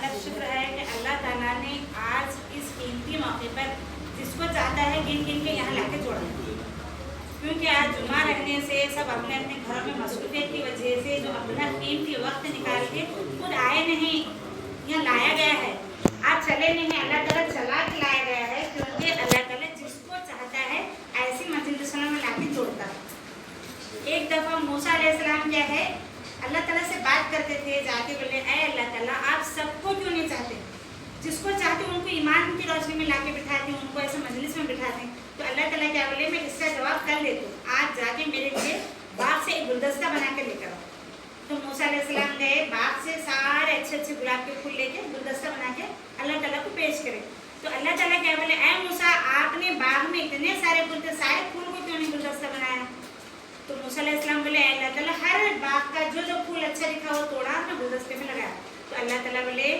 अल्लाह शुक्र है कि अल्लाह ताला ने आज इस कीमती मौके पर जिसको चाहता है गिन गिन के यहाँ लाके जोड़ा, क्योंकि आज जुमा रहने से सब अपने अपने घरों में मसरूफियत की वजह से जो अपना कीमती वक्त निकाल के खुद आए नहीं, यहाँ लाया गया है। आप चले नहीं, अल्लाह ताला चला के लाया गया है, क्योंकि अल्लाह ताला जिसको चाहता है ऐसी मंजिल में लाके जोड़ता है। एक दफ़ा मूसा अलैहिस्सलाम क्या है अल्लाह ताला से बात करते थे, जाके बोले ऐ अल्लाह ताला आप सबको क्यों नहीं चाहते, जिसको चाहते उनको ईमान की रोशनी में लाके बिठाते, उनको ऐसे मजलिस में बिठाते। तो अल्लाह ताला क्या बोले मैं इसका जवाब कल दे दूँ, आज जाके मेरे लिए बाग से एक गुलदस्ता बना के लेकर आओ। तो मूसा अलैहिस्सलाम गए, बाग से सारे अच्छे अच्छे गुलाब के फूल लेके गुलदस्ता बना के अल्लाह ताला को पेश करे। तो अल्लाह ताला क्या बोले ऐ मूसा आपने बाग में इतने सारे फूल थे, सारे फूल को क्यों नहीं गुलदस्ता बनाया। तो मूसा अलैहिस्सलाम बोले अल्लाह ताला हर बाग का जो जो फूल अच्छा दिखा वो तोड़ा मैं गुलदस्ते में लगाया। तो अल्लाह ताला बोले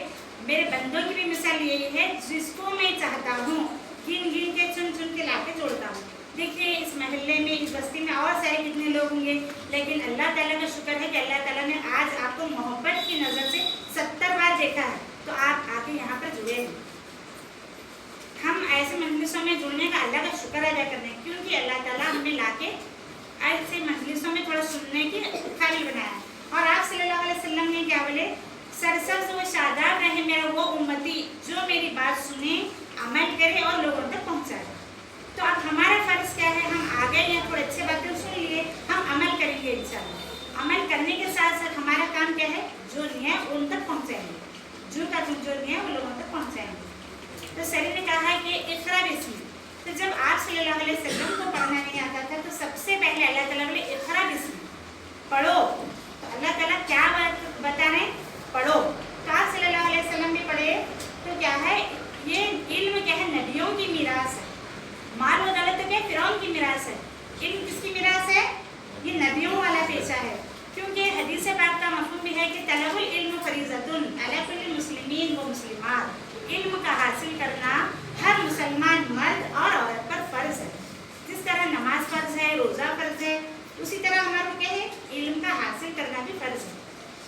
मेरे बंदों की भी मिसाल यही है, जिसको मैं चाहता हूँ गिन गिन के चुन चुन के लाके जोड़ता हूँ। देखिए इस महल्ले में इस बस्ती में और सारे कितने लोग होंगे, लेकिन अल्लाह ताला का शुक्र है कि अल्लाह ताला ने आज आपको मोहब्बत की नज़र से 70 बार देखा है, तो आप आके यहाँ पर जुड़े हैं। हम ऐसे मजलिसों में जुड़ने का अल्लाह का शुक्र अदा करते हैं, क्योंकि अल्लाह ताला हमें लाके ऐसे मजलिसों में थोड़ा सुनने की काबिल बनाया। और आप सल्लल्लाहु अलैहि वसल्लम ने क्या बोले सरसब्ज़ व शादाब रहे मेरा वो उम्मती जो मेरी बात सुने, अमल करे और लोगों तक पहुँचाए। तो अब हमारा फ़र्ज़ क्या है, हम आ गए हैं, थोड़ी अच्छी बातें सुन लिए, हम अमल करेंगे इंशाअल्लाह। अमल करने के साथ साथ हमारा काम क्या है, जो नहीं है उन तक पहुँचाएंगे, जो नहीं है वो लोगों तक पहुँचाएंगे। तो सर ने कहा है कि इक़रा बिस्मी, तो जब आप सल्लल्लाहु अलैहि वसल्लम को पढ़ना नहीं आता था तो सबसे पहले अल्लाह ताला बोले इक़रा बिस्मी, पढ़ो। तो अल्लाह ताला क्या बता रहे हैं, पढ़ो। तो आप सल्लल्लाहु अलैहि वसल्लम भी पढ़े, तो क्या है ये इल्म क्या है, नबियों की मीरास है। माल व दौलत तो क्या फ़िरौन की मीरास है, इल्म किसकी मीरास है, ये नबियों वाला पेशा है। क्योंकि हदीस पाक का मफ़हूम भी है कि तलबुल इल्म फरीज़तुन अला कुल्लि मुस्लिमीन व मुस्लिमात, इल्म का हासिल करना हर मुसलमान मर्द और औरत पर फ़र्ज़ है। जिस तरह नमाज फ़र्ज़ है, रोज़ा फ़र्ज़ है, उसी तरह हमारे क्या है इल्म का हासिल करना भी फ़र्ज़ है।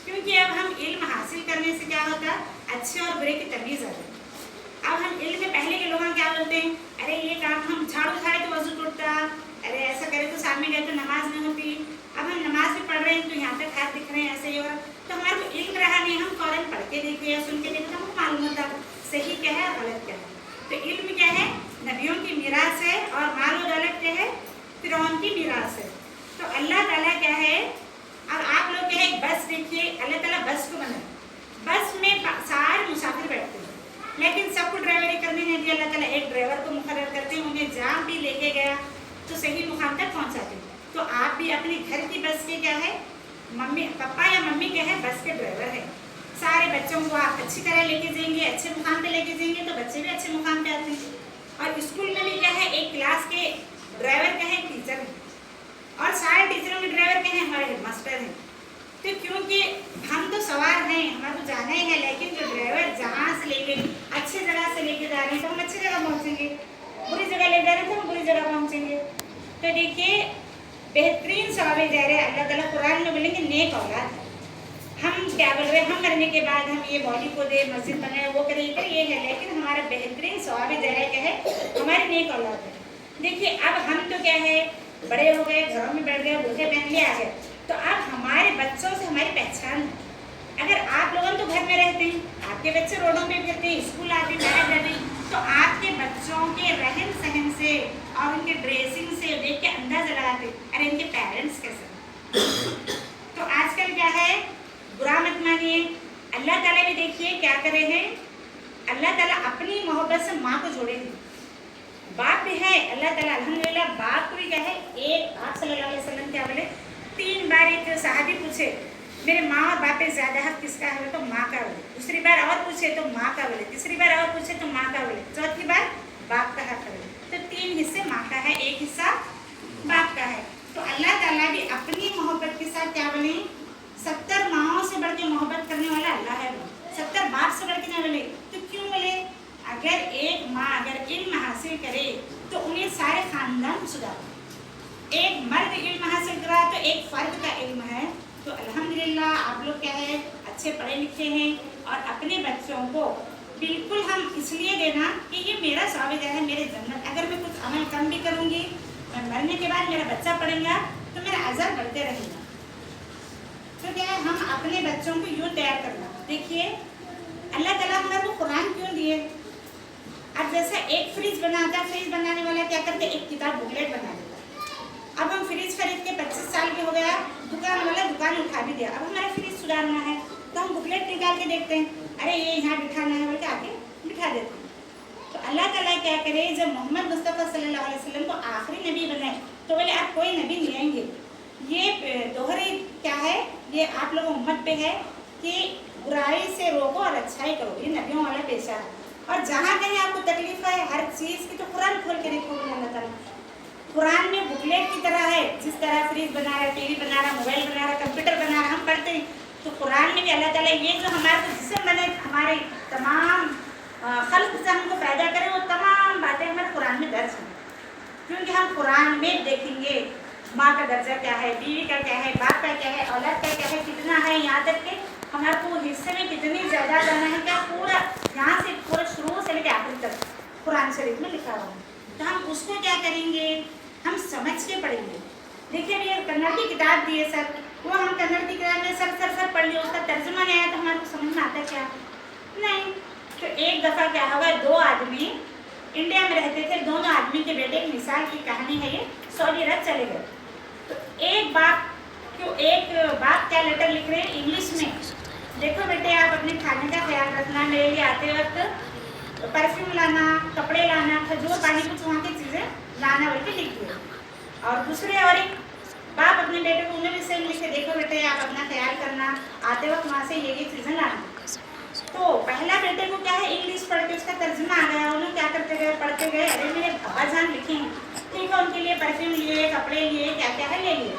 क्योंकि अब हम इल्म हासिल करने से क्या होता है, अच्छे और बुरे की तमीज़ आती है। अब हम इल्म में पहले के लोग क्या बोलते हैं, अरे ये काम हम झाड़ू उठाए तो वज़ू टूटता, अरे ऐसा करे तो सामने गए तो नमाज नहीं होती। अब हम नमाज भी पढ़ रहे हैं तो यहाँ तक हाथ दिख रहे हैं, ऐसे ही हो रहा। तो हमारे को इल्म रहा नहीं, हम फ़ौरन पढ़ के देखे या सुन के देखे तो हमको मालूम होता सही क्या है और गलत क्या है। तो इल्म क्या है, नबियों की मीरास है, और माल व दौलत क्या है, फ़िरौन की मीरास है। तो अल्लाह ताला क्या है, अब आप लोग क्या है एक बस देखिए, अल्लाह ताला बस को बनाए, बस में सारे मुसाफिर बैठते हैं, लेकिन सबको ड्राइवरी करने नहीं दिया। अल्लाह ताला एक ड्राइवर को मुकर्रर करते हैं, उन्हें जहाँ भी लेके गया तो सही मुकाम तक पहुँचाते हैं। तो आप भी अपने घर की बस के क्या है, मम्मी पापा या मम्मी क्या है बस के ड्राइवर है। सारे बच्चों को आप अच्छी तरह लेके जाएंगे, अच्छे मुकाम पे लेके जाएंगे तो बच्चे भी अच्छे मुकाम पे आते हैं। और स्कूल में भी क्या है एक क्लास के ड्राइवर क्या है टीचर है, और सारे टीचरों के ड्राइवर क्या है हमारे हेड मास्टर हैं। तो क्योंकि हम तो सवार हैं, हमारा तो जाना ही है, लेकिन जो ड्राइवर जहाँ से लेके अच्छी जगह से लेके जा रहे हैं तो हम अच्छी जगह पहुँचेंगे, बुरी जगह ले जा रहे हैं तो हम बुरी जगह पहुँचेंगे। तो देखिए बेहतरीन सवाब जा रहे हैं। अल्लाह ताला कुरान में बोलेंगे नेक औलाद, हम क्या बोल रहे हैं, हम मरने के बाद हम ये बॉडी को दे, मस्जिद बनाए, वो करें, ये करें, ये है, लेकिन हमारा बेहतरीन सवाब ज़रिया क्या है, हमारी नेक औलाद है। देखिए अब हम तो क्या है बड़े हो गए, घरों में बैठ गए, बूढ़े पहले आ गए, तो अब हमारे बच्चों से हमारी पहचान है। अगर आप लोगों तो घर में रहते हैं, आपके बच्चे रोडों पे फिरते हैं, स्कूल आते हैं, बाहर जाते हैं, तो आपके बच्चों के रहन सहन से और उनके ड्रेसिंग से देख के अंदाज़ा लगाते अरे इनके पेरेंट्स कैसे। तो आजकल क्या है, बुरा मत मानिए, अल्लाह ताला भी देखिए क्या करे हैं, अल्लाह ताला अपनी मोहब्बत से माँ को जोड़े हैं। बाप भी है, अल्लाह ताला अल्हम्दुलिल्लाह बाप को भी क्या है, एक आप सल्लल्लाहु अलैहि वसल्लम क्या बोले 3 बार एक सहाबी पूछे मेरे माँ और बाप पे ज़्यादा हक किसका है, तो माँ का बोले। दूसरी बार और पूछे तो माँ का बोले, तीसरी बार और पूछे तो माँ का बोले, चौथी बार बाप का हक बोले। तो 3 हिस्से माँ का है, 1 हिस्सा बाप का है। तो अल्लाह ताला भी अपनी मोहब्बत के साथ क्या बोले, 70 माँओं से बढ़ के मोहब्बत करने वाला अल्लाह है, 70 बाप से बढ़ के ना बोले। तो क्यों बोले, अगर एक माँ अगर इल्म हासिल करे तो उन्हें सारे खानदान सुधार। एक मर्द इल्म हासिल करा तो एक फ़र्द का इल्म है। तो अल्हम्दुलिल्लाह आप लोग क्या है अच्छे पढ़े लिखे हैं और अपने बच्चों को बिल्कुल हम इसलिए देना कि ये मेरा स्वामित्व है, मेरे जन्नत। अगर मैं कुछ अमल कम भी करूँगी, मैं मरने के बाद मेरा बच्चा पढ़ेगा तो मेरा अजर बढ़ते रहेगा। तो क्या है, हम अपने बच्चों को यूँ तैयार करना। देखिए अल्लाह ताला हमारे को कुरान क्यों दिए? अब जैसा एक फ्रिज बनाता, फ्रिज बनाने वाला क्या करते, एक किताब बुकलेट बना देता। अब हम फ्रिज खरीद के 25 साल के हो गया, दुकान वाला दुकान उठा भी दिया, अब हमारा फ्रिज सुधारना है तो हम बुकलेट निकाल के देखते हैं, अरे ये यहाँ बिठाना है बोल के आके बिठा देते हैं। तो अल्लाह ताला क्या करे, जब मोहम्मद मुस्तफ़ा सल्लल्लाहु अलैहि वसल्लम को आखिरी नबी बनाए तो बोले आप कोई नबी नहीं आएंगे। ये दोहरी क्या है, ये आप लोगों उम्मत पे है कि बुराई से रोको और अच्छाई करो, ये नबियों वाला पेशा है। और जहाँ कहीं आपको तकलीफ है हर चीज़ की, तो कुरान खोल के देखो अल्लाह ताला। कुरान में बुकलेट की तरह है, जिस तरह फ्रिज बना रहा है, टीवी बना रहा, मोबाइल बना रहा, कंप्यूटर बना रहा, हम पढ़ते हैं, तो कुरान में भी अल्लाह ताला ये जो हमारे को जिससे बने, हमारे तमाम खल्क से हमको पैदा करें, वो तमाम बातें हमारे कुरान में दर्ज हैं। क्योंकि हम कुरान में देखेंगे माँ का दर्जा क्या है, बीवी का क्या है, बाप का क्या है, औलाद का क्या है, कितना है, यहाँ तक के हमारे को हिस्से में कितनी ज़्यादा करना है, क्या पूरा यहाँ से पूरा शुरू से लेकर आखिर तक कुरान शरीफ में लिखा हुआ है। तो हम उसको क्या करेंगे, हम समझ के पढ़ेंगे। देखिए भैया कन्नड़ की किताब दी है सर, वो हम कन्नड़ की किताब में सर पढ़ लिया, उसका तर्जुमा नहीं आया तो हमारे को समझ में आता क्या नहीं। तो एक दफ़ा क्या हुआ, दो आदमी इंडिया में रहते थे, दोनों आदमी के बेटे, एक मिसाल की कहानी है ये, सऊदी अरब चले गए। तो एक बाप क्या लेटर लिख रहे हैं इंग्लिश में, देखो बेटे आप अपने खाने का ख्याल रखना, मेरे लिए आते वक्त परफ्यूम लाना, कपड़े लाना, खजूर पानी, कुछ वहाँ की चीज़ें लाना बोल के लिख दिया। और दूसरे और एक बाप अपने बेटे को उन्हें भी सेम लिखे, देखो बेटे आप अपना ख्याल करना, आते वक्त वहाँ से ये चीज़ें लाना। तो पहला बेटे को क्या है, इंग्लिश पढ़ के उसका तर्जुमा आ गया, उन्होंने क्या करते गए, पढ़ते गए, अरे मेरे अब्बा जान लिखे हैं, ठीक है, उनके लिए परफ्यूम लिए, कपड़े लिए, क्या क्या है ले लिए।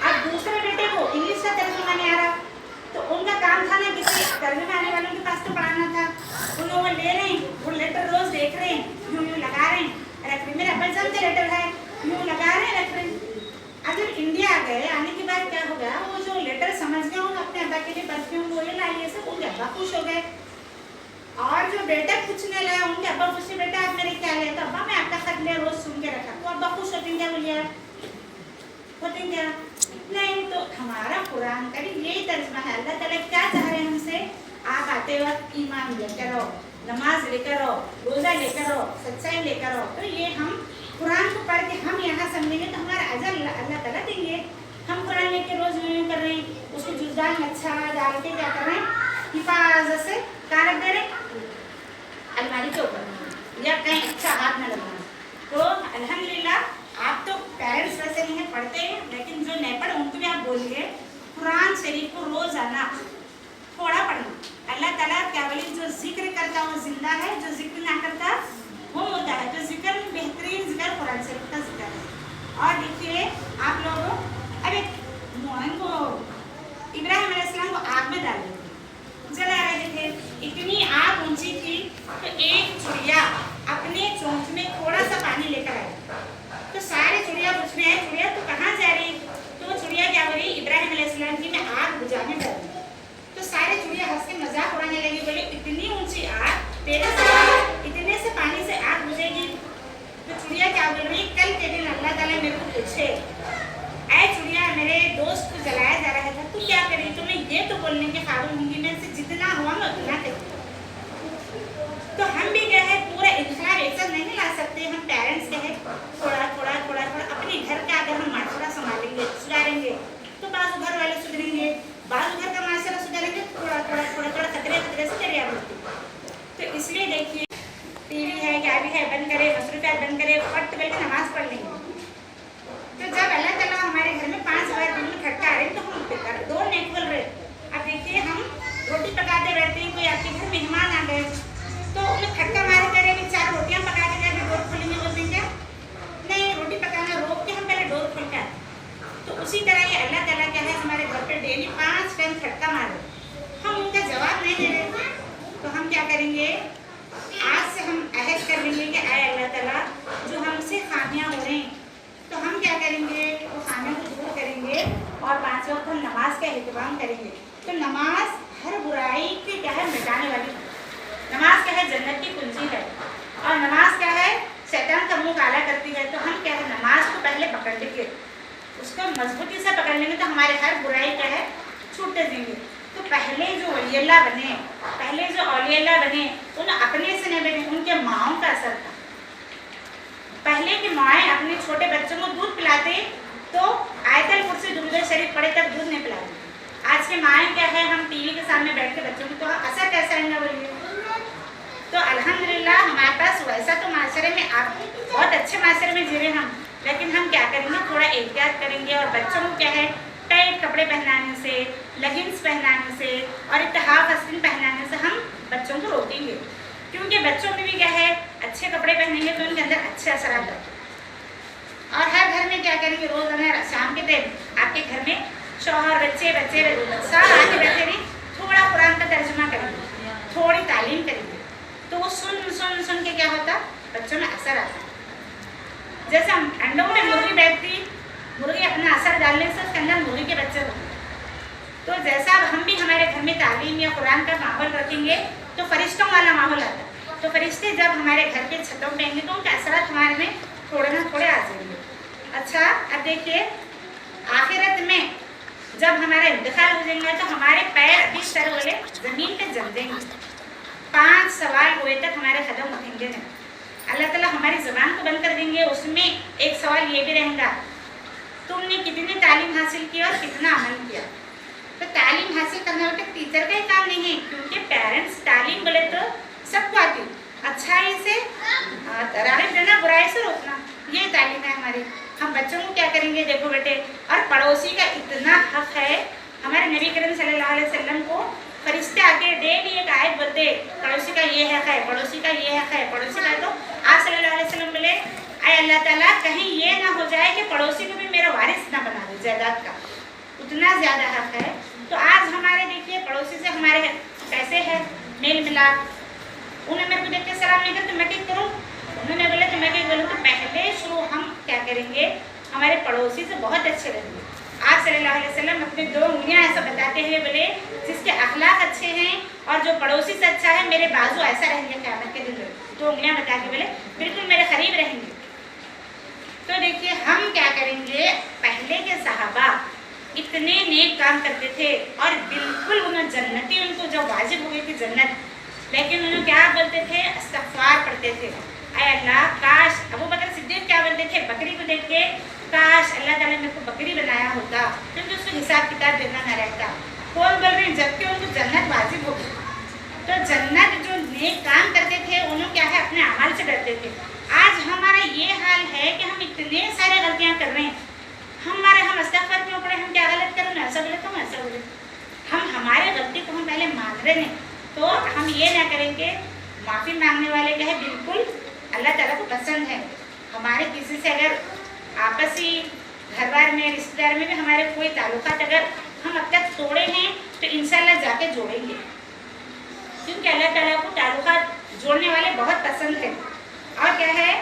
अब दूसरे बेटे को इंग्लिश का तर्जुमा नहीं आ रहा, तो उनका काम था ना किसी तर्जुमा आने वालों के पास तो पढ़ाना था, उन लोग ले रहे हैं, वो लेटर रोज देख रहे हैं, यूँ लगा रहे हैं, रख रहे, मेरे अब्बा जान का लेटर है, यूँ लगा रहे हैं, रख रहे हैं। अगर इंडिया आ गए, आने के बाद क्या होगा, वो जो लेटर समझ गए उन्होंने अपने अब्बा के लिए परफ्यूम वो ये लाइए, सब उनके अब्बा खुश हो गए। और जो बेटा पूछने लगा, उनके अब्बा पूछे बेटा आप मेरे क्या ले, तो अब्बा मैं आपका खत ले रोज सुन के रखा, तो अब्बा खुश होते क्या, बोलिए होते क्या नहीं। तो हमारा कुरान का भी यही तर्जुमा है, अल्लाह ताला क्या चाह रहे हैं हमसे, आप आते वक्त ईमान लेकर आओ, नमाज लेकर आओ, रोज़ा लेकर आओ, सच्चाई लेकर आओ। तो ये हम कुरान को पढ़ के हम यहाँ समझेंगे तो हमारा अजर अल्लाह ताला देंगे। हम कुरान लेके रोज़ यूँ कर रहे हैं, उसको जुज़दान में अच्छा डाल के क्या कर रहे हैं, हिफाजत से कहाँ रख दे रहे, अलमारी के ऊपर, या कहीं अच्छा हाथ न लगाना। तो अल्हम्दुलिल्लाह आप तो पेरेंट्स वैसे नहीं है, पढ़ते हैं, लेकिन जो नहीं पढ़े उनको भी आप बोलिए कुरान शरीफ को रोज़ाना थोड़ा पढ़ना। अल्लाह ताला क्या बोले, जो जिक्र करता वो जिंदा है, जो जिक्र ना करता वो होता है। जो जिक्र बेहतरीन जिक्र कुरान शरीफ का जिक्र है। और देखिए आप लोग, अरे को इब्राहिम अलैहिस्सलाम को आग में डाल रहे थे, जला रहे थे, इतनी आग ऊंची थी तो एक चिड़िया अपने चोंच में थोड़ा सा पानी लेकर आई। तो सारे चिड़िया पूछ रहे हैं, चिड़िया तो कहाँ जा रही, तो चिड़िया क्या बोली, इब्राहिम अलैहिस्सलाम की मैं आग बुझाने जा रही। तो सारे चिड़िया हंस के मजाक उड़ाने लगी, बोले इतनी ऊंची आग, तेरे से इतने से पानी से आग बुझेगी। तो चिड़िया क्या बोल रही, कल के दिन अल्लाह ताला मेरे को पूछे, ऐ चिड़िया मेरे दोस्त को जलाया जा रहा था, तू क्या करी, तो मैं ये तो बोलने के काबिल होंगी, मैं से जितना हुआ मैं उतना करूँ। तो हम भी क्या है, पूरा इख्लास एक साथ नहीं ला सकते, हम पेरेंट्स क्या है थोड़ा थोड़ा थोड़ा थोड़ा अपने घर का अगर हम माशरा संभालेंगे, सुधारेंगे, तो बाजू घर वाले सुधरेंगे, बाजू घर का माशरा सुधारेंगे, थोड़ा थोड़ा थोड़ा थोड़ा खतरे खतरे से दरिया बढ़ती। तो इसलिए देखिए टीवी है क्या भी है, बंद करे, मसरूफियात बंद करे, फट बैठ के नमाज पढ़ लेंगे। तो जब अल्लाह ताला हमारे घर में 5 बार दिन में खटका आ रहे तो हम दो नहीं खोल रहे। अब देखिए हम रोटी पकाते रहते हैं, कोई आपके घर मेहमान आ गए तो उन्हें खटका मारे करे, 4 रोटियां पका के जाके डोर खोलेंगे, बोलते हैं क्या नहीं, रोटी पकाना रोक के हम पहले डोर खोल के आते। तो उसी तरह ये अल्लाह ताला क्या है हमारे घर पे डेली 5 टाइम खटका मारे, हम उनका जवाब नहीं दे रहे, तो हम क्या करेंगे, आज से हम अहद कर लेंगे कि आए अल्लाह ताला जो हमसे खामियां हो रही हैं, तो हम क्या करेंगे, वो खामियों को दूर करेंगे और 5 वक्त हम नमाज का एहतमाम करेंगे। तो नमाज हर है जन्नत की कुंजी है, और नमाज क्या है शैतान का मुंह काला करती है। तो हम क्या है नमाज को पहले पकड़ लेंगे, उसको मजबूती से पकड़ लेंगे तो हमारे हर बुराई क्या है छूटते देंगे। तो पहले जो वलियल्लाह बने, पहले जो औलियल्लाह बने, उन अपने से नहीं बने, उनके माओं का असर था। पहले की माएँ अपने छोटे बच्चों को दूध पिलाते तो आयतल कुर्सी दुरूद शरीफ पढ़े तक दूध नहीं पिलाते। आज के माएँ क्या है, हम टीवी के सामने बैठ के बच्चों को, तो असर कैसा रहेगा बोलिए। तो अल्हम्दुलिल्लाह हमारे पास वैसा तो माशरे में, आप बहुत अच्छे माशरे में जी रहे हम, लेकिन हम क्या करेंगे थोड़ा एहतियात करेंगे और बच्चों को क्या है टाइट कपड़े पहनाने से, लेगिंग्स पहनाने से और इत्तेहाफ आस्तीन पहनाने से हम बच्चों को रोकेंगे। क्योंकि बच्चों में भी क्या है अच्छे कपड़े पहनेंगे तो उनके अंदर अच्छे असर आता है। और हर घर में क्या करेंगे रोज़ाना शाम के टाइम आपके घर में शौहर बच्चे सब आके बैठे रही, थोड़ा कुरान का तर्जुमा करेंगे, थोड़ी तालीम करेंगे, तो वो सुन के क्या होता बच्चों में असर आता। जैसे हम अंडों में मुर्गी बैठती, मुर्गी अपना असर डालने से उसके अंदर मुर्गी के बच्चे होते। तो जैसा हम भी हमारे घर में तालीम या कुरान का माहौल रखेंगे तो फरिश्तों वाला माहौल आता। तो फरिश्ते जब हमारे घर के छतों पे आएंगे तो उनके असरात हमारे में थोड़े ना थोड़े आ जाएंगे। अच्छा अब देखिए आखिरत में जब हमारा इंतकाल हो जाएगा तो हमारे पैर अभी सर वाले ज़मीन पे जम देंगे। 5 सवाल हुए तक हमारे कदम उठेंगे नहीं, अल्लाह ताला हमारी ज़बान को बंद कर देंगे। उसमें एक सवाल ये भी रहेगा तुमने कितनी तालीम हासिल की और कितना अमल किया। तो तालीम हासिल करना बेटा टीचर का ही काम नहीं है, क्योंकि पेरेंट्स तालीम बोले तो सबको आती, अच्छाई से राग़िब देना, बुराई से रोकना, ये तालीम है हमारी। हम बच्चों को क्या करेंगे देखो बेटे, और पड़ोसी का इतना हक है। हमारे नबी करीम सल्लल्लाहु अलैहि वसल्लम को फरिश्ते आके डेली एक आयत बोलते पड़ोसी का ये हक है, पड़ोसी का ये हक है, पड़ोसी का। तो आप सल्लल्लाहु अलैहि वसल्लम बोले आए अल्लाह ताला कहीं ये ना हो जाए कि पड़ोसी को भी मेरा वारिस ना बना दे जायदाद का, उतना ज़्यादा हक है। तो आज हमारे देखिए पड़ोसी से हमारे कैसे है मेल मिलाप। उन्हें मेरे को देख के सलाम नहीं करते मैं क्या करूँ, उन्होंने बोला तो मैं क्या बोलूँ। तो पहले शुरू हम क्या करेंगे हमारे पड़ोसी से बहुत अच्छे रहेंगे। आप सल्लल्लाहु अलैहि वसल्लम अपने 2 उंगलियां ऐसा बताते हैं, बोले जिसके अखलाक अच्छे हैं और जो पड़ोसी से अच्छा है मेरे बाजू ऐसा रहेंगे क़यामत के दिन। 2 उंगलियां बता के बोले बिल्कुल मेरे करीब रहेंगे। तो देखिए हम क्या करेंगे, पहले के सहाबा इतने नेक काम करते थे और बिल्कुल उन्हें जन्नती, उनको जब वाजिब हो गई थी जन्नत, लेकिन उन्हें क्या बोलते थे इस्तिग़फ़ार पढ़ते थे। अय अल्लाह काश, अबू बकर सिद्दीक़ क्या बोलते थे बकरी को देख के, काश अल्लाह ताला मेरे को बकरी बनाया होता, क्योंकि उसको हिसाब किताब देना ना रहता। कौन बोल रहे हैं, जबकि उनको जन्नत वाजिब हो गई। तो जन्नत जो नेक काम करते थे उन्होंने क्या है अपने अमल से डरते थे। आज हमारा ये हाल है कि हम इतने सारे गलतियाँ कर रहे हैं, हम इस्तिग़फ़ार क्यों पढ़े, हम क्या गलत करें, ऐसा बोले तो ऐसा बोले। हम हमारे गलती को हम पहले मान रहे हैं, तो हम ये ना करेंगे। माफ़ी मांगने वाले क्या है बिल्कुल अल्लाह ताला को पसंद है। हमारे किसी से अगर आपसी घर बार में रिश्तेदार में भी हमारे कोई ताल्लुकात अगर हम अब तक तोड़े हैं तो इंशाल्लाह जाके जोड़ेंगे, क्योंकि अल्लाह ताला को ताल्लुकात जोड़ने वाले बहुत पसंद है। और क्या है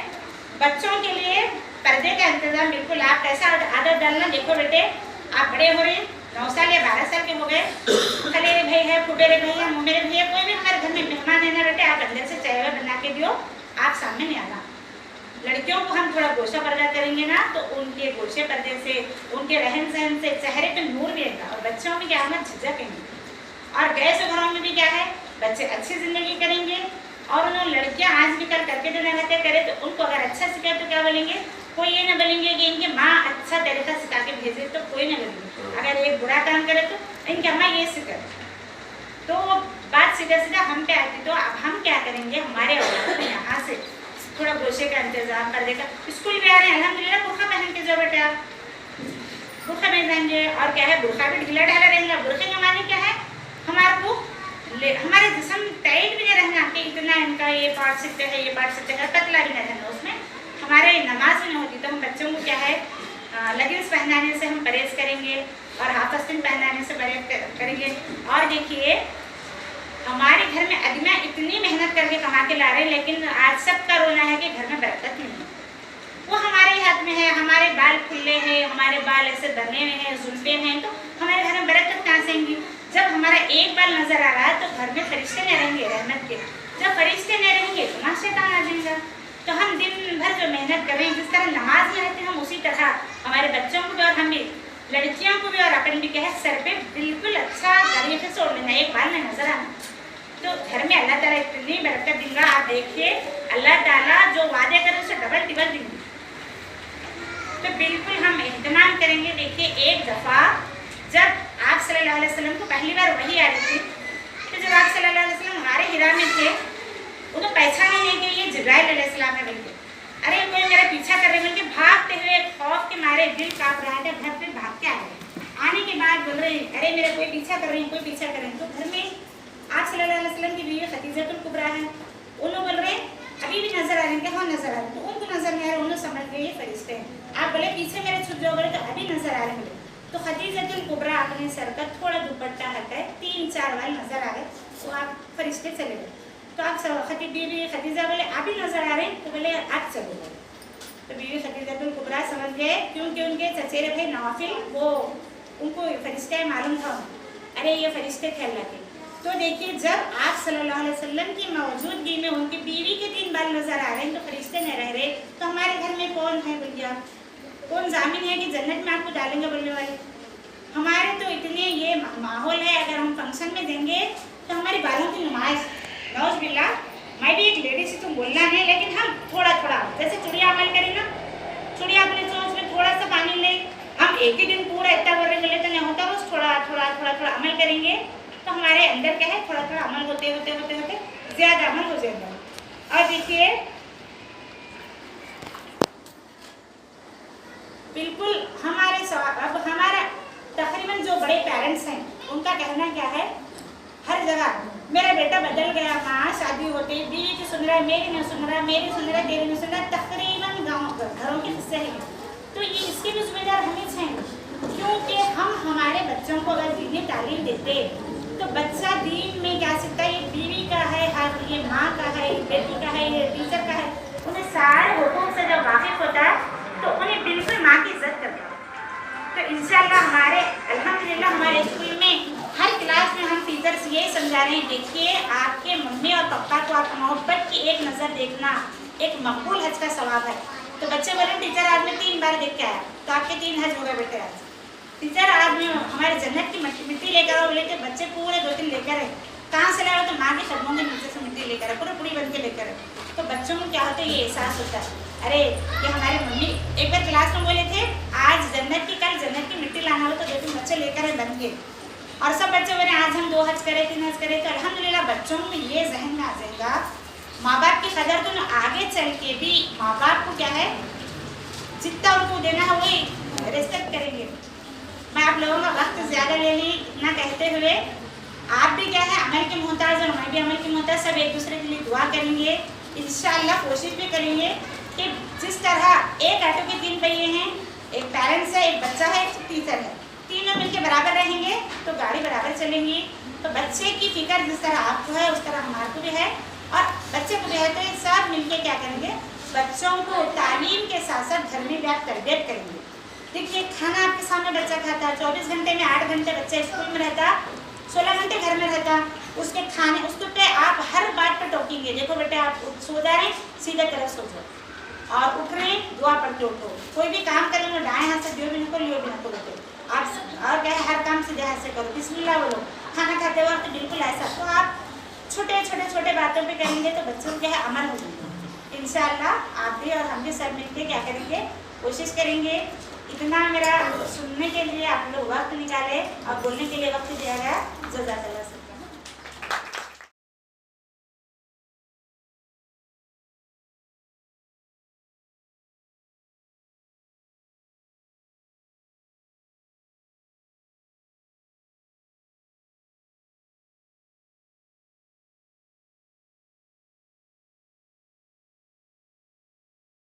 बच्चों के लिए पर्दे का इंतजाम बिल्कुल आप कैसा आदत डालना। देखो बेटे आप बड़े हो रहे 9 साल या 12 साल के हो गए, खलेरे भाई है, फुटेरे भाई है, मुमेरे भाई है, कोई भी हमारे घर में मेहमान है ना बेटे, आप अंदर से चाय बना के दियो, आप सामने नहीं आना। लड़कियों को हम थोड़ा गोशा पर्दा करेंगे ना तो उनके गोशे पर्दे से, उनके रहन सहन से चेहरे पे नूर भी रहेगा। और बच्चों में क्या होना झिझक है। और गैस घरों में भी क्या है बच्चे अच्छी ज़िंदगी करेंगे। और उन्होंने लड़कियां आज भी कल करके देना रहते करे तो उनको अगर अच्छा सिखाए तो क्या बोलेंगे, कोई ये ना बोलेंगे कि इनकी माँ अच्छा तरीका सिखा के भेजे, तो कोई ना बोलेंगे। अगर एक बुरा काम करे तो इनकी अम्मा ये सिखा, तो बात सीधा सीधा हम पे आती। तो अब हम क्या करेंगे, हमारे यहाँ से थोड़ा गोशे का इंतजाम कर देगा। स्कूल भी आ रहे हैं अल्हम्दुलिल्लाह, बुर्खा पहन के जाओ बेटा, बुर्खा पहन जाएंगे। और क्या है बुर्खा भी ढीला ढाला रहेगा। बुर्खे का माने क्या है हमारे को हमारे जिस्म टाइट भी नहीं रहना कि इतना इनका ये पार्ट सकते हैं, ये पार्ट सकते हैं, पतला भी नहीं रहना। उसमें हमारे नमाज भी नहीं होती। तो हम बच्चों को क्या है लेगिंग्स पहनाने से हम परहेज़ करेंगे और हाफ आस्तीन पहनाने से परहेज़ करेंगे। और देखिए हमारे घर में अदमियाँ इतनी मेहनत करके कमा के ला रहे हैं, लेकिन आज सबका रोना है कि घर में बरकत नहीं है। वो हमारे ही हाथ में है। हमारे बाल खुले हैं, हमारे बाल ऐसे बने हुए हैं, जुल्फे हैं, तो हमारे घर में बरकत कहाँ से आएंगी। जब हमारा एक बाल नजर आ रहा है तो घर में फरिश्ते नहीं रहेंगे रहमत के। जब फरिश्ते नहीं रहेंगे तो वहाँ शैतान आ जाएगा। तो हम दिन भर जो मेहनत कर रहे हैं, जिस तरह नमाज में रहते हैं हम उसी तरह हमारे बच्चों को भी और हम भी, लड़कियों को भी और अपन भी कहे सर पे बिल्कुल अच्छा तरीके से ओढ़ लेना, एक बार में नजर आना। तो घर में अल्लाह ताला इतनी बरकत देगा, आप देखिए अल्लाह ताला जो वादे करे उसे डबल टिबल देंगे। तो बिल्कुल हम एहतमाम करेंगे। देखिए एक दफ़ा जब आप सल्लल्लाहु अलैहि वसल्लम को पहली बार वही आ रही थी, तो जब आप सल्लल्लाहु अलैहि वसल्लम गारे हिरा में थे, वो तो पहचाने नहीं कि ये जिब्राइल अलैहिस्सलाम है बोलके, अरे कोई मेरा पीछा कर रहे बोल के भागते हुए खौफ के मारे दिल कांप रहा था, घर पे भाग के आ गए। आने के बाद बोल रहे अरे मेरा कोई पीछा कर रहे हैं, कोई पीछा कर रहे हैं। तो घर में आप सल्लल्लाहु अलैहि वसल्लम की बीवी खदीजतुल कुबरा है, उन्होंने बोल रहे अभी भी नजर आ रहे हैं क्या? हाँ नजर आ रहे हैं। तो उनको नजर नहीं आ रहे, उन्होंने समझ गए ये फरिश्ते हैं। आप बोले पीछे मेरे छुप जाओ, बोले तो अभी नजर आ रहे हैं। तो खदीजतुल कुबरा अपने सर का थोड़ा दुपट्टा हटाए, 3-4 बार नजर आ गए, तो आप फरिश्ते चले गए। तो आप खतीब बीवी खदीजा बोले आप ही नजर आ रहे हैं, तो बोले आप चले गए। तो बीवी खदीजतुल कुबरा समझ गए, क्योंकि उनके चचेरे भाई नवाफिल वो उनको फरिश्ते मालूम था, अरे ये फरिश्ते थे अल्लाह के। तो देखिए जब आप सल्लल्लाहु अलैहि वसल्लम की मौजूदगी में उनकी बीवी के 3 बार नजर आ रहे हैं, तो फरिश्ते नहीं रह रहे, तो हमारे घर में कौन है भैया? कौन जामिन है कि जन्नत में आपको डालेंगे बोलने वाले? हमारे तो इतने ये माहौल है, अगर हम फंक्शन में देंगे तो हमारी बालों की नुमाइश, नौज बिल्ला, मैं भी एक लेडी से तुम बोलना है, लेकिन हम थोड़ा थोड़ा जैसे चुड़िया अमल करें ना, चुड़िया अपने चोंच में थोड़ा सा पानी ले, हम एक ही दिन पूरा इतना भरने के लिए तो नहीं होता, रोज थोड़ा थोड़ा थोड़ा थोड़ा अमल करेंगे तो हमारे अंदर क्या है, थोड़ा थोड़ा अमल होते होते होते होते ज्यादा अमल हो जाएगा। और देखिए बिल्कुल हमारे अब हमारा तकरीबन जो बड़े पेरेंट्स हैं उनका कहना क्या है, हर जगह मेरा बेटा बदल गया, माँ शादी होती बीवी की सुन रहा है, मेरी नहीं सुन रहा, मेरी सुन रहा है, तेरी नहीं सुन रहा, तकरीबन घरों के हिस्से हैं। तो ये इसके भी जिम्मेदार हमें हैं, क्योंकि हम हमारे बच्चों को अगर दीनी तालीम देते तो बच्चा दीन में क्या सीखता है, ये बीवी का है, ये माँ का है, ये बेटी का है, ये टीचर का है, उन्हें सारे हुकूक से जब वाकिफ होता है तो उन्हें बिल्कुल माँ की इज्जत करता है। तो इंशाल्लाह हमारे अल्हम्दुलिल्लाह हमारे स्कूल में हर क्लास में हम टीचर्स ये समझा रहे हैं, देखिए आपके मम्मी और पापा को आप मोहब्बत की एक नज़र देखना एक मकबूल हज का सवाब है। तो बच्चे बोले टीचर आज मैं 3 बार देख के आया, तो आपके 3 हज हो गए बेटे। आज टीचर आज मैं हमारे जन्नत की मिट्टी लेकर आओ, बोले कि बच्चे पूरे 2-3 लेकर आए, कहाँ से लाओ? तो माँ के कदमों के नीचे से मिट्टी लेकर आए, पूरा पूरी बन के लेकर आए। तो बच्चों को क्या होता है, ये एहसास होता है, अरे ये हमारे मम्मी एक बार क्लास में बोले थे आज जन्नत की, कल जन्नत की मिट्टी लाना हो, तो 2-3 बच्चे लेकर आए बन के, और सब बच्चे बोले आज हम 2 हज करें 3 हज करें। तो अल्हम्दुलिल्लाह बच्चों में ये जहन में आ जाएगा, माँ बाप की कदर तो ना आगे चल के भी माँ बाप को क्या है, जितना उनको देना है वही रिस्पेक्ट करेंगे। मैं आप लोगों का वक्त ज़्यादा ले ली ना कहते हुए, आप भी क्या है अमल के मोहताज और मैं भी अमल के मोहताज, सब एक दूसरे के लिए दुआ करेंगे। इंशाअल्लाह कोशिश भी करेंगे कि जिस तरह एक ऑटो के 3 पहिए हैं, एक पेरेंट्स है, एक बच्चा है, एक टीचर है, तीनों मिलकर बराबर रहेंगे तो गाड़ी बराबर चलेंगी। तो बच्चे की फिक्र जिस तरह आपको है उस तरह हमारे को भी है और बच्चे को भी है, तो ये सब मिलके क्या करेंगे, बच्चों को तालीम के साथ साथ घर में भी आप तरबियत करेंगे। देखिए खाना आपके सामने बच्चा खाता है, 24 घंटे में 8 घंटे बच्चा स्कूल में रहता, 16 घंटे घर में रहता, उसके खाने उसके पे आप हर बात पे टोकेंगे, देखो बेटे आप सो जा रहे हैं सीधे तरफ सो जाओ और उठ रहे हैं दुआ पढ़ के उठो, कोई भी काम करेंगे दाएं हाथ से दियो भी नको लियो भी नको बेटे आप, और क्या है हर काम सीधे हाथ से करो, बिस्मिल्लाह बोलो, खाना खाते वक्त बिल्कुल ऐसा। तो आप छोटे छोटे छोटे बातों पे करेंगे तो बच्चों के अमल हो जाएगा। इंशाअल्लाह आप भी और हम भी सब मिलकर क्या करेंगे, कोशिश करेंगे। इतना मेरा सुनने के लिए आप लोग वक्त निकाले और बोलने के लिए वक्त दिया गया, जज़ाकल्लाह।